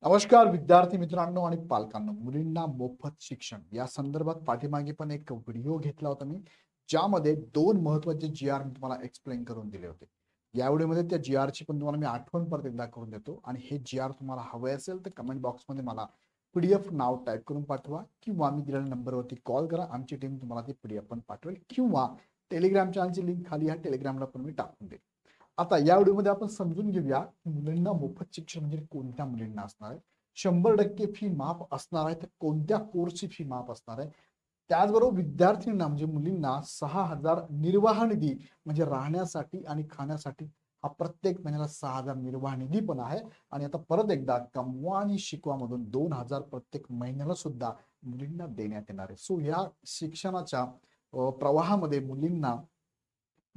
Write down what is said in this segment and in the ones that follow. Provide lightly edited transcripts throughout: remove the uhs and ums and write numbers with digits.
नमस्कार विद्यार्थी मित्रांनो आणि पालकांनो, मुलींना मोफत शिक्षण या संदर्भात पाठीमागे पण एक व्हिडिओ घेतला होता मी, ज्यामध्ये दोन महत्त्वाचे जी-आर मी तुम्हाला एक्सप्लेन करून दिले होते. या व्हिडिओमध्ये त्या जी-आरची पण तुम्हाला मी आठवण परत एकदा करून देतो आणि हे जी-आर तुम्हाला हवे असेल तर कमेंट बॉक्समध्ये मला पीडीएफ नाव टाइप करून पाठवा किंवा मी दिलेल्या नंबरवरती कॉल करा. आमची टीम तुम्हाला ती पीडीएफ पण पाठवेल किंवा टेलिग्राम चॅनलची लिंक खाली ह्या टेलिग्रामला पण मी टाकून देईल. आता या व्हिडिओमध्ये आपण समजून घेऊया मुलींना मोफत शिक्षण म्हणजे कोणत्या मुलींना असणार आहे, 100% फी माफ असणार आहे तर कोणत्या कोर्सची फी माफ असणार आहे. त्याचबरोबर विद्यार्थ्यांना म्हणजे मुलींना 6,000 निर्वाह निधी म्हणजे राहण्यासाठी आणि खाण्यासाठी हा प्रत्येक महिन्याला 6,000 निर्वाह निधी पण आहे. आणि आता परत एकदा कमवा आणि शिकवा मधून 2,000 प्रत्येक महिन्याला सुद्धा मुलींना देण्यात येणार आहे. सो या शिक्षणाच्या प्रवाहामध्ये मुलींना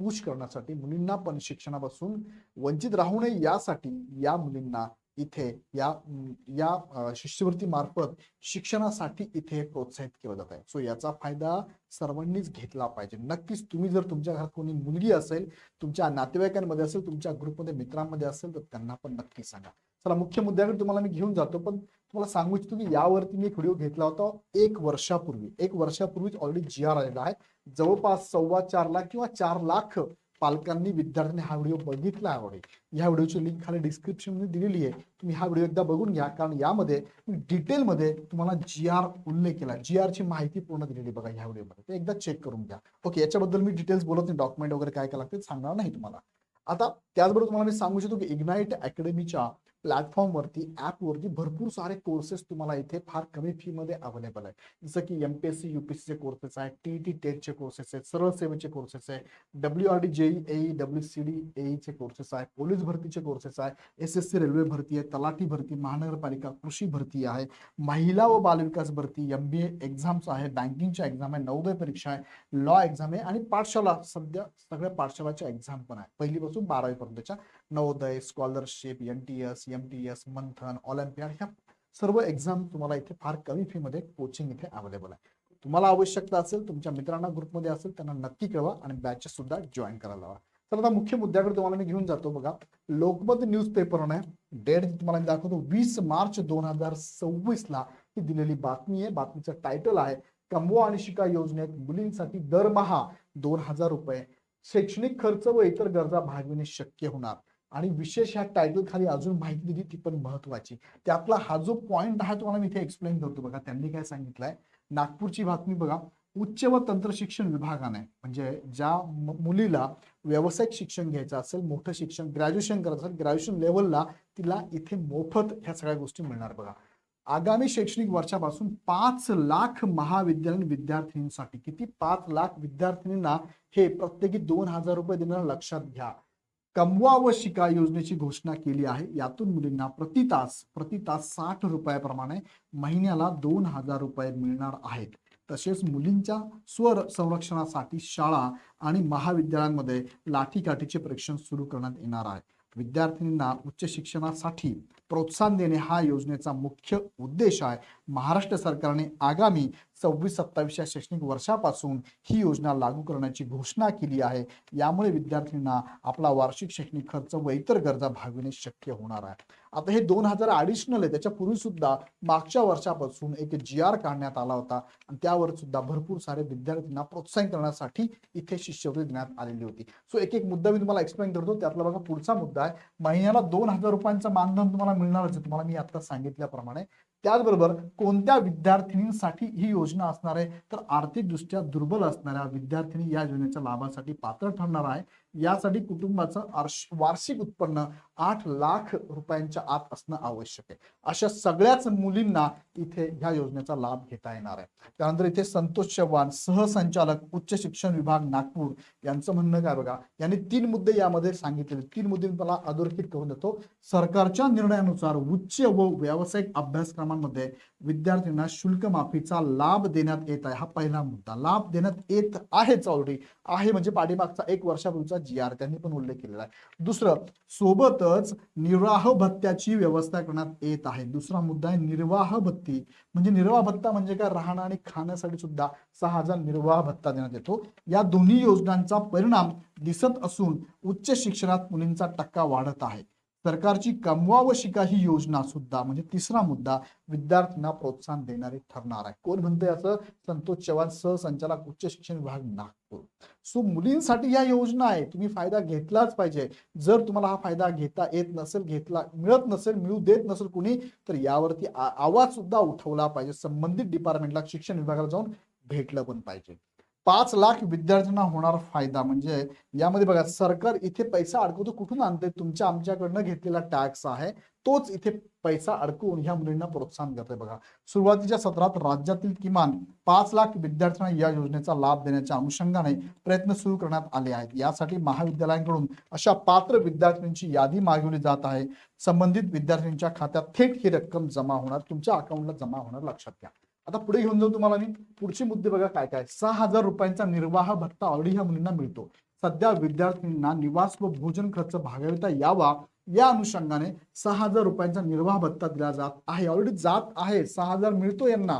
पुश करण्यासाठी, मुलींना पण शिक्षणापासून वंचित राहू नये यासाठी या मुलींना इथे या शिष्यवृत्ती मार्फत शिक्षणासाठी इथे प्रोत्साहित केलं जात आहे. सो याचा फायदा सर्वांनीच घेतला पाहिजे. नक्कीच तुम्ही जर तुमच्या घरात कोणी मुलगी असेल, तुमच्या नातेवाईकांमध्ये असेल, तुमच्या ग्रुपमध्ये मित्रांमध्ये असेल तर त्यांना पण नक्की सांगा. चला मुख्य मुद्द्याकडे तुम्हाला मी घेऊन जातो, पण तुम्हाला सांगू इच्छितो की यावरती मी एक व्हिडिओ घेतला होता 1 वर्षापूर्वी ऑलरेडी जी-आर आलेला आहे. जवळपास 4.25 लाख किंवा 4 लाख पालकांनी विद्यार्थ्यांनी हा व्हिडिओ बघितला आहे. ह्या व्हिडिओची लिंक खाली डिस्क्रिप्शन मध्ये दिलेली आहे. तुम्ही हा व्हिडिओ एकदा बघून घ्या, कारण यामध्ये डिटेलमध्ये तुम्हाला जी-आर उल्लेख केला, जी-आर ची माहिती पूर्ण दिलेली बघा ह्या व्हिडिओमध्ये, ते एकदा चेक करून घ्या. ओके, याच्याबद्दल मी डिटेल्स बोलत नाही, डॉक्युमेंट वगैरे काय काय लागते सांगणार नाही तुम्हाला. आता त्याचबरोबर तुम्हाला मी सांगू इच्छितो की इग्नाइट अकॅडमीच्या प्लॅटफॉर्मवरती, ॲपवरती भरपूर सारे कोर्सेस तुम्हाला इथे फार कमी फी मध्ये अवेलेबल आहे. जसं की एमपीएससी यूपीएससीचे कोर्सेस आहे, टीईटी टेटचे कोर्सेस आहेत, सरळ सेवेचे कोर्सेस आहे, WRD जेई एई WCD एईचे कोर्सेस आहे, पोलीस भरतीचे कोर्सेस आहे, SSC रेल्वे भरती आहे, तलाठी भरती, महानगरपालिका कृषी भरती आहे, महिला व बालविकास भरती, MBA एक्झाम्स आहे, बँकिंगच्या एक्झाम आहे, नवोदय परीक्षा आहे, लॉ एक्झाम आहे आणि पाठशाला सध्या सगळ्या पाठशालाच्या एक्झाम पण आहे, पहिलीपासून 12वी पर्यंतच्या. नवोदय, स्कॉलरशिप, NTS, MTS, मंथन, ऑलिम्पियाड ह्या सर्व एक्झाम तुम्हाला इथे फार कमी फी मध्ये कोचिंग इथे अवेलेबल आहे. तुम्हाला आवश्यकता असेल, तुमच्या मित्रांना ग्रुपमध्ये असेल त्यांना नक्की कळवा आणि बॅचेस सुद्धा जॉईन करायला लावा. तर आता मुख्य मुद्द्याकडे तुम्हाला मी घेऊन जातो. बघा, लोकमत न्यूजपेपरने डेट तुम्हाला मी दाखवतो, 20 मार्च 2026 ला ही दिलेली बातमी आहे. बातमीचं टायटल आहे, कमवा आणि शिका योजनेत मुलींसाठी दरमहा 2,000 रुपये शैक्षणिक खर्च व इतर गरजा भागविणे शक्य होणार. आणि विशेष ह्या टायटल खाली अजून माहिती दिली, ती पण महत्वाची. त्यातला हा जो पॉइंट आहे तुम्हाला मी इथे एक्सप्लेन करतो. बघा, त्यांनी काय सांगितलंय, नागपूरची बातमी बघा. उच्च व तंत्र शिक्षण विभागाने म्हणजे ज्या मुलीला व्यावसायिक शिक्षण घ्यायचं असेल, मोठं शिक्षण ग्रॅज्युएशन करायचं असेल, ग्रॅज्युएशन लेवलला तिला इथे मोफत ह्या सगळ्या गोष्टी मिळणार. बघा, आगामी शैक्षणिक वर्षापासून 5 लाख महाविद्यालयीन विद्यार्थिनींसाठी, किती 5 लाख विद्यार्थिनींना हे प्रत्येकी 2,000 रुपये देणं लक्षात घ्या. कमवा व शिका योजनेची घोषणा केली आहे. यातून मुलींना प्रति तास 60 रुपयाप्रमाणे महिन्याला 2,000 रुपये मिळणार आहेत. तसेच मुलींच्या स्वर संरक्षणासाठी शाळा आणि महाविद्यालयांमध्ये लाठीकाठीचे परीक्षण सुरू करण्यात येणार आहे. विद्यार्थिनींना उच्च शिक्षणासाठी प्रोत्साहन देणे हा योजनेचा मुख्य उद्देश आहे. महाराष्ट्र सरकारने आगामी 26-27 या शैक्षणिक वर्षापासून ही योजना लागू करण्याची घोषणा केली आहे. यामुळे विद्यार्थ्यांना आपला वार्षिक शैक्षणिक खर्च व इतर गरजा भागविणे शक्य होणार आहे. आता हे 2,000 ॲडिशनल आहे. त्याच्यापूर्वी सुद्धा मागच्या वर्षापासून एक जी-आर काढण्यात आला होता आणि त्यावर सुद्धा भरपूर सारे विद्यार्थ्यांना प्रोत्साहन करण्यासाठी इथे शिष्यवृत्ती देण्यात आलेली होती. सो एक एक मुद्दा मी तुम्हाला एक्सप्लेन करतो. त्यातला बघा, पुढचा मुद्दा आहे, महिन्याला 2,000 रुपयांचं मानधन तुम्हाला मिळणारच आहे, तुम्हाला मी आता सांगितल्याप्रमाणे. त्याचबरोबर कोणत्या विद्यार्थिनींसाठी ही योजना असणार आहे, तर आर्थिकदृष्ट्या दुर्बल असणाऱ्या विद्यार्थिनी या योजनेच्या लाभासाठी पात्र ठरणार आहे. यासाठी कुटुंबाचं वार्षिक उत्पन्न 8 लाख रुपयांच्या आत असणं आवश्यक आहे. अशा सगळ्याच मुलींना इथे ह्या योजनेचा लाभ घेता येणार आहे. त्यानंतर इथे संतोष चव्हाण, सहसंचालक उच्च शिक्षण विभाग नागपूर, यांचं म्हणणं काय बघा, यांनी 3 मुद्दे यामध्ये सांगितलेले. 3 मुद्दे मी मला अधोरेखित करून देतो. सरकारच्या निर्णयानुसार उच्च व व्यावसायिक अभ्यासक्रमांमध्ये विद्यार्थ्यांना शुल्क माफीचा लाभ देण्यात येत आहे. हा पहिला मुद्दा. लाभ देण्यात येत आहेच, ऑलरेडी आहे म्हणजे पाठीमागचा 1 वर्षापूर्वीचा जी-आर त्यांनी पण उल्लेख केलेला आहे. दुसरं, सोबतच निर्वाह भत्त्याची व्यवस्था करण्यात येत आहे. दुसरा मुद्दा आहे निर्वाह भत्ती. म्हणजे निर्वाह भत्ता म्हणजे काय, राहणं आणि खाण्यासाठी सुद्धा 6,000 निर्वाह भत्ता देण्यात येतो. या दोन्ही योजनांचा परिणाम दिसत असून उच्च शिक्षणात मुलींचा टक्का वाढत आहे. सरकारची कमवा व शिका ही योजना सुद्धा म्हणजे तिसरा मुद्दा विद्यार्थ्यांना प्रोत्साहन देणारी ठरणार आहे. कोण म्हणतंय असं? संतोष चव्हाण, सहसंचालक उच्च शिक्षण विभाग, नागपूर. सो मुलींसाठी या योजना आहे, तुम्ही फायदा घेतलाच पाहिजे. जर तुम्हाला हा फायदा घेता येत नसेल, मिळत नसेल, मिळू देत नसेल कुणी, तर यावरती आवाज सुद्धा उठवला पाहिजे. संबंधित डिपार्टमेंटला, शिक्षण विभागाला जाऊन भेटलं पण पाहिजे. 5 लाख विद्यार्थ्यांना होणार फायदा. म्हणजे यामध्ये बघा, सरकार इथे पैसा अडकवतो. कुठून आणते? तुमच्या आमच्याकडनं घेतलेला टॅक्स आहे तोच इथे पैसा अडकवून ह्या मुलींना प्रोत्साहन करते. बघा, सुरुवातीच्या सत्रात राज्यातील किमान 5 लाख विद्यार्थ्यांना या योजनेचा लाभ देण्याच्या अनुषंगाने प्रयत्न सुरू करण्यात आले आहेत. यासाठी महाविद्यालयांकडून अशा पात्र विद्यार्थ्यांची यादी मागवली जात आहे. संबंधित विद्यार्थ्यांच्या खात्यात थेट ही रक्कम जमा होणार, तुमच्या अकाउंटला जमा होणार, लक्षात घ्या. आता पुढे घेऊन जाऊ तुम्हाला मी. पुढचे मुद्दे बघा काय काय. 6,000 रुपयांचा निर्वाह भत्ता ऑलरेडी ह्या मुलींना मिळतो. सध्या विद्यार्थ्यांना निवास व भोजन खर्च भागविता यावा या अनुषंगाने 6,000 रुपयांचा निर्वाह भत्ता दिला जात आहे. ऑलरेडी जात आहे. 6,000 मिळतो यांना,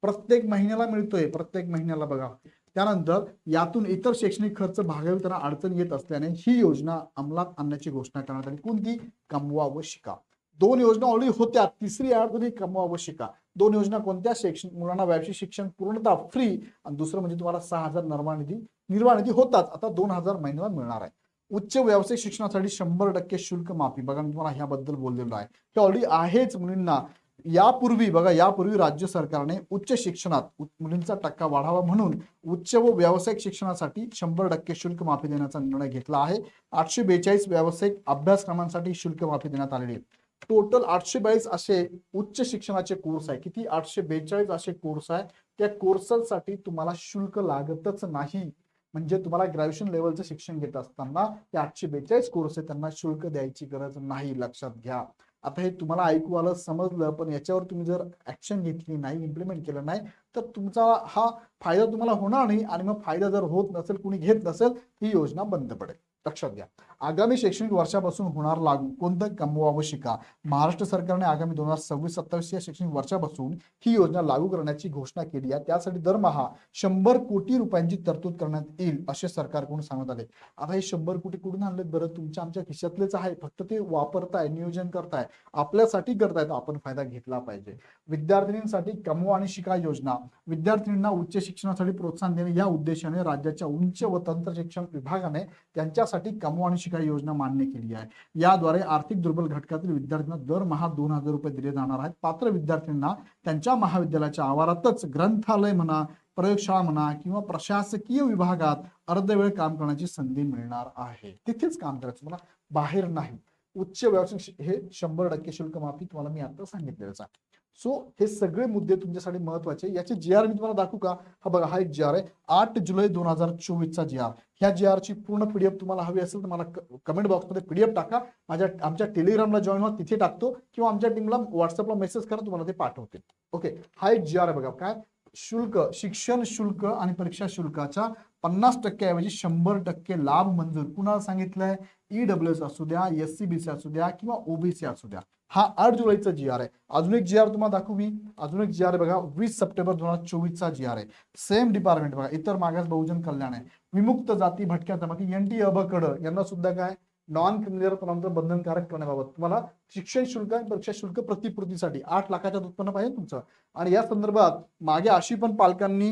प्रत्येक महिन्याला मिळतोय, प्रत्येक महिन्याला बघा. त्यानंतर यातून इतर शैक्षणिक खर्च भागविताना अडचण येत असल्याने ही योजना अंमलात आणण्याची घोषणा करण्यात आली. कोणती? कमवा व शिका. 2 योजना ऑलरेडी होत्या, तिसरी ऍड झाली कमवा व शिका. 2 योजना कोणत्या? मुलांना व्यावसायिक शिक्षण पूर्णतः फ्री, आणि दुसरं म्हणजे तुम्हाला 6,000 निर्वाह निधी होताच, आता 2,000 महिन्याला मिळणार आहे. उच्च व्यावसायिक शिक्षणासाठी 100% शुल्क माफी. बघा, मी तुम्हाला ह्याबद्दल बोललेलो आहे, हे ऑलरेडी आहेच मुलींना. यापूर्वी राज्य सरकारने उच्च शिक्षणात मुलींचा टक्का वाढावा म्हणून उच्च व व्यावसायिक शिक्षणासाठी 100% शुल्क माफी देण्याचा निर्णय घेतला आहे. 842 व्यावसायिक अभ्यासक्रमांसाठी शुल्क माफी देण्यात आलेली आहे. टोटल 822 असे उच्च शिक्षणाचे कोर्स आहे. किती? 842 असे कोर्स आहे. त्या कोर्ससाठी तुम्हाला शुल्क लागतच नाही. म्हणजे तुम्हाला ग्रॅज्युएशन लेवलचं शिक्षण घेत असताना ते 842 कोर्स आहे, त्यांना शुल्क द्यायची गरज नाही, लक्षात घ्या. आता हे तुम्हाला ऐकू आलं, समजलं, पण याच्यावर तुम्ही जर ऍक्शन घेतली नाही, इम्प्लिमेंट केलं नाही, तर तुमचा हा फायदा तुम्हाला होणार नाही. आणि मग फायदा जर होत नसेल, कुणी घेत नसेल, ही योजना बंद पडेल, लक्षात घ्या. आगामी शैक्षणिक वर्षापासून होणार लागू. कोणतं? कमवा व शिका. महाराष्ट्र सरकारने आगामी 2026-27 या शैक्षणिक वर्षापासून ही योजना लागू करण्याची घोषणा केली आहे. त्यासाठी दरमहा 100 कोटी रुपयांची तरतूद करण्यात येईल असे सरकारकडून सांगण्यात आले. आता हे 100 कोटी कुठून आणलेत बरं? तुमच्या आमच्या खिशातलेच आहे, फक्त ते वापरताय, नियोजन करताय, आपल्यासाठी करताय, तर आपण फायदा घेतला पाहिजे. विद्यार्थिनींसाठी कमवा आणि शिका योजना. विद्यार्थिनींना उच्च शिक्षणासाठी प्रोत्साहन देणे या उद्देशाने राज्याच्या उच्च व तंत्र शिक्षण विभागाने त्यांच्यासाठी कमवा आणि शिका योजना मान्य केली आहे. याद्वारे आर्थिक दुर्बल घटकातील विद्यार्थ्यांना दरमहा 2,000 रुपये दिले जाणार आहेत. पात्र विद्यार्थ्यांना त्यांच्या महाविद्यालयाच्या आवारातच ग्रंथालय म्हणा, प्रयोगशाळा म्हणा किंवा प्रशासकीय विभागात अर्धवेळ काम करण्याची संधी मिळणार आहे. तिथेच काम करायचं, मला बाहेर नाही. उच्च व्यावसायिक हे 100% शुल्क माफी तुम्हाला मी आता सांगितलेलंच आहे. सो हे सगळे मुद्दे तुमच्यासाठी महत्वाचे. याचे जी.आर. मी तुम्हाला दाखवू का? हा बघा, हा एक जी.आर. आहे, 8 जुलै 2024 चा जी.आर. ह्या जी.आर. ची पूर्ण पीडीएफ तुम्हाला हवी असेल तर मला कमेंट बॉक्समध्ये पीडीएफ टाका. आमच्या टेलिग्रामला जॉईन व्हा, तिथे टाकतो, किंवा आमच्या टीमला व्हॉट्सअपला मेसेज करा, तुम्हाला ते पाठवते. ओके, हा एक जी.आर. आहे बघा. काय शुल्क? शिक्षण शुल्क आणि परीक्षा शुल्काच्या 50% ऐवजी 100% लाभ मंजूर. कुणाला सांगितलंय? ईडब्ल्यूएस असू द्या, SC/BC असू द्या किंवा OBC असू द्या. हा 8 जुलैचा जी.आर. आहे. अजून एक जी.आर. तुम्हाला दाखवू मी. अजून एक जी.आर. आहे बघा, 20 सप्टेंबर 2024 चा जी.आर. आहे. सेम डिपार्टमेंट बघा, इतर मागास बहुजन कल्याण आहे. विमुक्त जाती, भटक्या जमाती, NT अबकड यांना सुद्धा काय नॉन क्रिमिनल प्रमाणपत्र बंधनकारक करण्याबाबत तुम्हाला शिक्षण शुल्क आणि परीक्षा शुल्क प्रतिपूर्तीसाठी 8 लाखाच्या उत्पन्न पाहिजे तुमचं. आणि या संदर्भात मागे अशी पण पालकांनी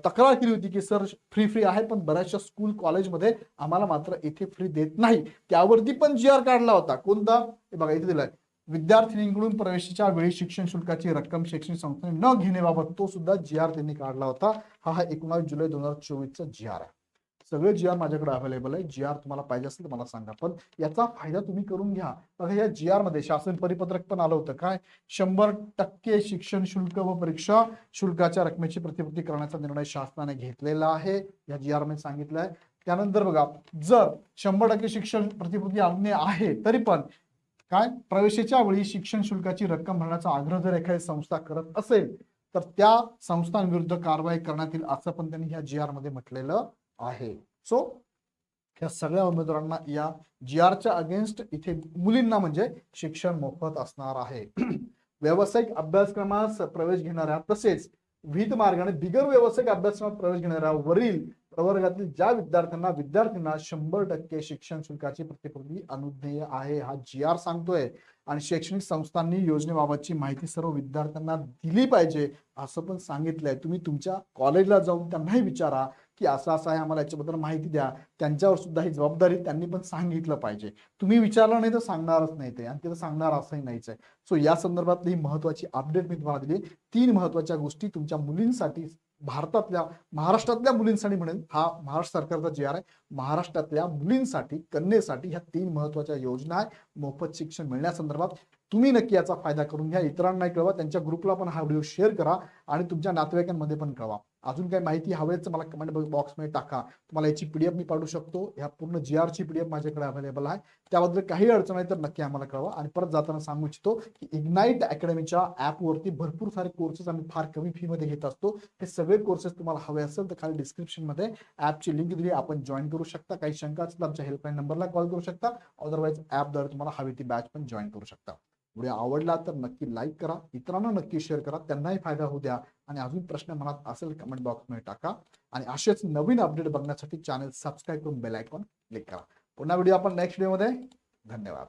तक्रार केली होती की सर फ्री आहे, पण बऱ्याचशा स्कूल कॉलेजमध्ये आम्हाला मात्र इथे फ्री देत नाही. त्यावरती पण जी.आर. काढला होता. कोणता? हे बघा, इथे दिलाय. विद्यार्थिनींकडून प्रवेशाच्या वेळी शिक्षण शुल्काची रक्कम शैक्षणिक संस्थेने न घेण्याबाबत तो सुद्धा जी.आर. त्यांनी काढला होता. हा 19 जुलै 2024 चा जी.आर. आहे. सगळे जी.आर. माझ्याकडे अवेलेबल आहे. जी.आर. तुम्हाला पाहिजे असेल तर मला सांगा, पण याचा फायदा तुम्ही करून घ्या. बघा, या जी.आर. मध्ये शासन परिपत्रक पण आलं होतं. काय? 100% शिक्षण शुल्क व परीक्षा शुल्काच्या रकमेची प्रतिपूर्ती करण्याचा निर्णय शासनाने घेतलेला आहे. या जी.आर. मध्ये सांगितलं आहे. त्यानंतर बघा, जर 100% शिक्षण प्रतिपूर्ती आणणे आहे, तरी पण काय प्रवेशाच्या वेळी शिक्षण शुल्काची रक्कम भरण्याचा आग्रह जर एखादी संस्था करत असेल तर त्या संस्थांविरुद्ध कारवाई करण्यात येईल, असं पण त्यांनी ह्या जी.आर. मध्ये म्हटलेलं आहे. सो ह्या सगळ्या उमेदवारांना या जी.आर.च्या अगेन्स्ट इथे मुलींना म्हणजे शिक्षण मोफत असणार आहे. व्यावसायिक अभ्यासक्रमास प्रवेश घेणाऱ्या तसेच विहित मार्गाने बिगर व्यावसायिक अभ्यासक्रमात प्रवेश घेणाऱ्या वरील प्रवर्गातील ज्या विद्यार्थ्यांना 100% शिक्षण शुल्काची प्रतिपूर्ती अनुज्ञेय आहे, हा GR सांगतोय. आणि शैक्षणिक संस्थांनी योजनेबाबतची माहिती सर्व विद्यार्थ्यांना दिली पाहिजे असं पण सांगितलंय. तुम्ही तुमच्या कॉलेजला जाऊन त्यांनाही विचारा की असं असं आहे, आम्हाला याच्याबद्दल माहिती द्या. त्यांच्यावर सुद्धा ही जबाबदारी त्यांनी पण सांगितलं पाहिजे. तुम्ही विचारलं नाही तर सांगणारच नाही ते, आणि ते सांगणार असंही नाहीच आहे. सो या संदर्भातली ही महत्वाची अपडेट मी तुम्हाला दिली. 3 महत्वाच्या गोष्टी तुमच्या मुलींसाठी, भारतातल्या महाराष्ट्रातल्या मुलींसाठी म्हणेन, हा महाराष्ट्र सरकारचा GR आहे. महाराष्ट्रातल्या मुलींसाठी, कन्येसाठी ह्या 3 महत्वाच्या योजना आहे मोफत शिक्षण मिळण्यासंदर्भात. तुम्ही नक्की याचा फायदा करून घ्या. इतरांनाही कळवा, त्यांच्या ग्रुपला पण हा व्हिडिओ शेअर करा आणि तुमच्या नातेवाईकांमध्ये पण कळवा. अजून काही माहिती हवी तर मला कमेंट बॉक्समध्ये टाका. तुम्हाला याची PDF मी पाठवू शकतो. ह्या पूर्ण GR ची PDF माझ्याकडे अवेलेबल आहे. त्याबद्दल काही अडचण आहे तर नक्की आम्हाला कळवा. आणि परत जाताना सांगू इच्छितो की इग्नाइट अकॅडमीच्या ॲपवरती भरपूर सारे कोर्सेस आम्ही फार कमी फी मध्ये घेत असतो. हे सगळे कोर्सेस तुम्हाला हवे असेल तर खाली डिस्क्रिप्शन मध्ये ॲपची लिंक दिली, आपण जॉईन करू शकता. काही शंका असेल तर आमच्या हेल्पलाईन नंबरला कॉल करू शकता. अदरवाईज ॲपद्वारे तुम्हाला हवी ती बॅच पण जॉईन करू शकता. व्हिडिओ आवडला तर नक्की लाईक करा, इतरांना नक्की शेअर करा, त्यांनाही फायदा होऊ द्या. आणि अजून प्रश्न मनात असेल कमेंट बॉक्समध्ये टाका. आणि असेच नवीन अपडेट बघण्यासाठी चॅनल सबस्क्राईब करून बेल आयकॉन क्लिक करा. पुन्हा व्हिडिओ आपण नेक्स्ट व्हिडिओमध्ये. धन्यवाद.